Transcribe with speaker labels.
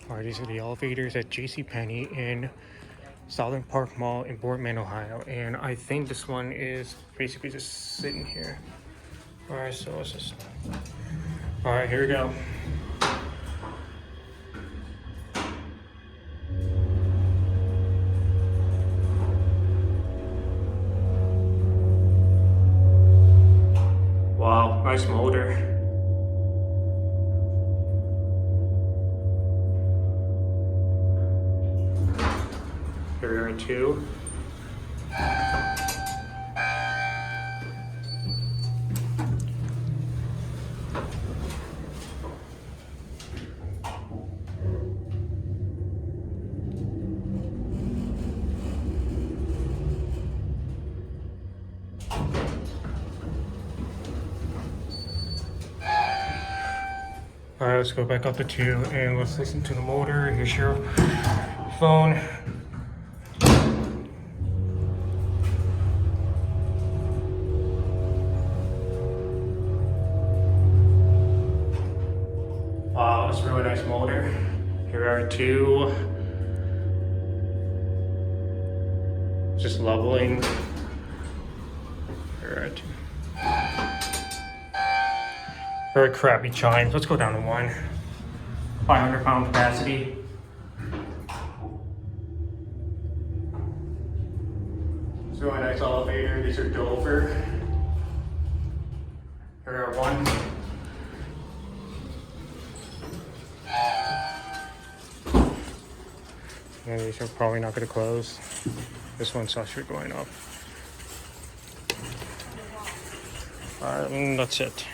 Speaker 1: Alright, these are the elevators at JCPenney in Southern Park Mall in Boardman, Ohio. And I think this one is basically just sitting here. Alright, so let's just... Alright, here we go. Wow, nice motor. Here we are at 2. Alright, let's go back up to 2 and let's listen to the motor. Here's your phone. Wow, that's a really nice motor. Here we are at 2. Just leveling. Here we are at 2. Very crappy chimes. Let's go down to 1. 500-pound capacity. It's a really nice elevator. These are Dover. Here are 1. And these are probably not going to close. This one's actually going up. Alright, that's it.